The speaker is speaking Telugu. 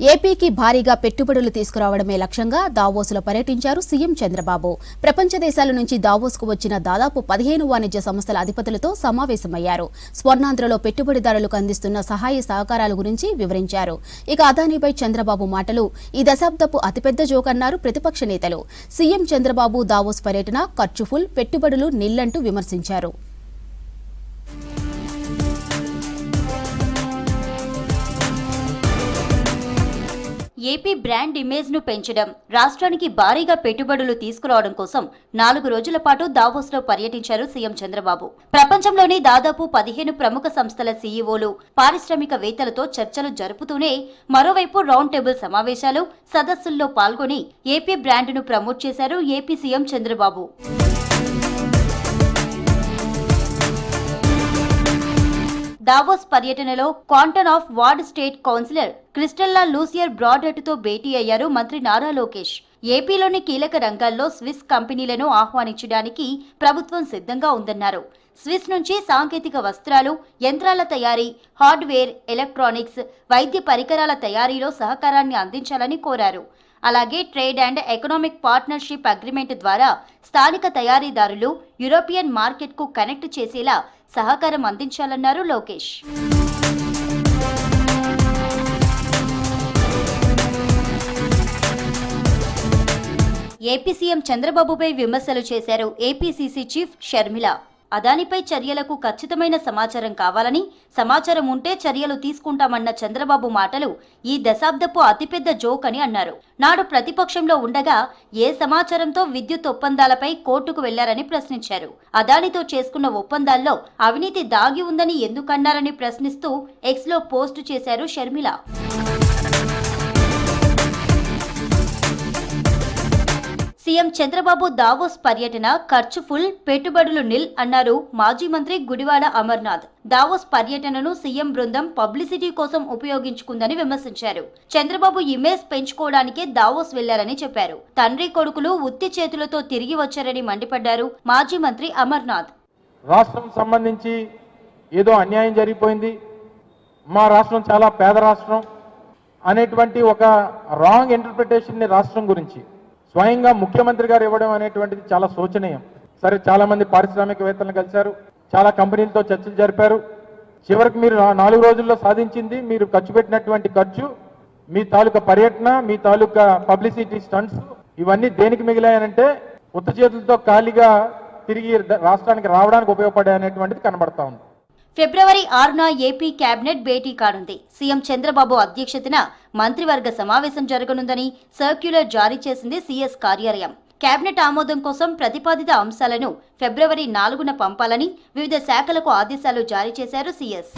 ఏపీకి భారీగా పెట్టుబడులు తీసుకురావడమే లక్ష్యంగా దావోస్లో పర్యటించారు సీఎం చంద్రబాబు. ప్రపంచ దేశాల నుంచి దావోస్కు వచ్చిన దాదాపు 15 వాణిజ్య సంస్థల అధిపతులతో సమావేశమయ్యారు. స్వర్ణాంధ్రలో పెట్టుబడిదారులకు అందిస్తున్న సహాయ సహకారాల గురించి వివరించారు. ఇక అదానీపై చంద్రబాబు మాటలు ఈ దశాబ్దపు అతిపెద్ద జోక్ అన్నారు ప్రతిపక్ష నేతలు. సీఎం చంద్రబాబు దావోస్ పర్యటన ఖర్చు ఫుల్, పెట్టుబడులు నిల్లంటూ విమర్శించారు. ఏపీ బ్రాండ్ ఇమేజ్ ను పెంచడం, రాష్ట్రానికి భారీగా పెట్టుబడులు తీసుకురావడం కోసం 4 రోజుల పాటు దావోస్లో పర్యటించారు సీఎం చంద్రబాబు. ప్రపంచంలోని దాదాపు 15 ప్రముఖ సంస్థల సీఈఓలు, పారిశ్రామికవేత్తలతో చర్చలు జరుపుతూనే మరోవైపు రౌండ్ టేబుల్ సమావేశాలు, సదస్సుల్లో పాల్గొని ఏపీ బ్రాండ్ను ప్రమోట్ చేశారు ఏపీ సీఎం చంద్రబాబు. దావోస్ పర్యటనలో క్వాంటన్ ఆఫ్ వార్డ్ స్టేట్ కౌన్సిలర్ క్రిస్టెల్లా లూసియర్ బ్రాడెట్తో భేటీ అయ్యారు మంత్రి నారా లోకేష్. ఏపీలోని కీలక రంగాల్లో స్విస్ కంపెనీలను ఆహ్వానించడానికి ప్రభుత్వం సిద్ధంగా ఉందన్నారు. స్విస్ నుంచి సాంకేతిక వస్త్రాలు, యంత్రాల తయారీ, హార్డ్వేర్, ఎలక్ట్రానిక్స్, వైద్య పరికరాల తయారీలో సహకారాన్ని అందించాలని కోరారు. అలాగే trade and economic partnership agreement ద్వారా స్థానిక తయారీదారులు యూరోపియన్ మార్కెట్కు కనెక్ట్ చేసేలా సహకారం అందించాలన్నారు లోకేష్. ఏపీ సీఎం చంద్రబాబుపై విమర్శలు చేశారు ఏపీసీసీ చీఫ్ షర్మిల. అదానిపై చర్యలకు ఖచ్చితమైన సమాచారం కావాలని, సమాచారం ఉంటే చర్యలు తీసుకుంటామన్న చంద్రబాబు మాటలు ఈ దశాబ్దపు అతిపెద్ద జోక్ అని అన్నారు. నాడు ప్రతిపక్షంలో ఉండగా ఏ సమాచారంతో విద్యుత్ ఒప్పందాలపై కోర్టుకు వెళ్లారని ప్రశ్నించారు. అదానితో చేసుకున్న ఒప్పందాల్లో అవినీతి దాగి ఉందని ఎందుకన్నారని ప్రశ్నిస్తూ ఎక్స్లో పోస్టు చేశారు షర్మిల. సీఎం చంద్రబాబు దావోస్ పర్యటన ఖర్చు ఫుల్, పెట్టుబడులు నిల్ అన్నారు మాజీ మంత్రి గుడివాడ అమర్నాథ్. దావోస్ పర్యటనను సీఎం బృందం పబ్లిసిటీ కోసం ఉపయోగించుకుందని విమర్శించారు. చంద్రబాబు ఇమేజ్ పెంచుకోవడానికే దావోస్ వెళ్లారని చెప్పారు. తండ్రి కొడుకులు ఉత్తి చేతులతో తిరిగి వచ్చారని మండిపడ్డారు మాజీ మంత్రి అమర్నాథ్. రాష్ట్రం సంబంధించి ఏదో అన్యాయం జరిగిపోయింది, మా రాష్ట్రం చాలా పేద రాష్ట్రం అనేటువంటి ఒక రాంగ్ ఇంటర్ప్రిటేషన్ ని రాష్ట్రం గురించి స్వయంగా ముఖ్యమంత్రి గారు ఇవ్వడం అనేటువంటిది చాలా శోచనీయం. సరే, చాలా మంది పారిశ్రామికవేత్తలను కలిశారు, చాలా కంపెనీలతో చర్చలు జరిపారు. చివరికి మీరు 4 రోజుల్లో సాధించింది, మీరు ఖర్చు పెట్టినటువంటి ఖర్చు, మీ తాలూకా పర్యటన, మీ తాలూకా పబ్లిసిటీ స్టంట్స్ ఇవన్నీ దేనికి మిగిలాయనంటే ఉత్త చేతులతో ఖాళీగా తిరిగి రాష్ట్రానికి రావడానికి ఉపయోగపడే అనేటువంటిది కనబడతా ఉంది. ఫిబ్రవరి 6న ఏపీ కేబినెట్ భేటీ కానుంది. సీఎం చంద్రబాబు అధ్యక్షతన మంత్రివర్గ సమావేశం జరగనుందని సర్క్యులర్ జారీ చేసింది సీఎస్ కార్యాలయం. కేబినెట్ ఆమోదం కోసం ప్రతిపాదిత అంశాలను ఫిబ్రవరి 4న పంపాలని వివిధ శాఖలకు ఆదేశాలు జారీ చేశారు సీఎస్.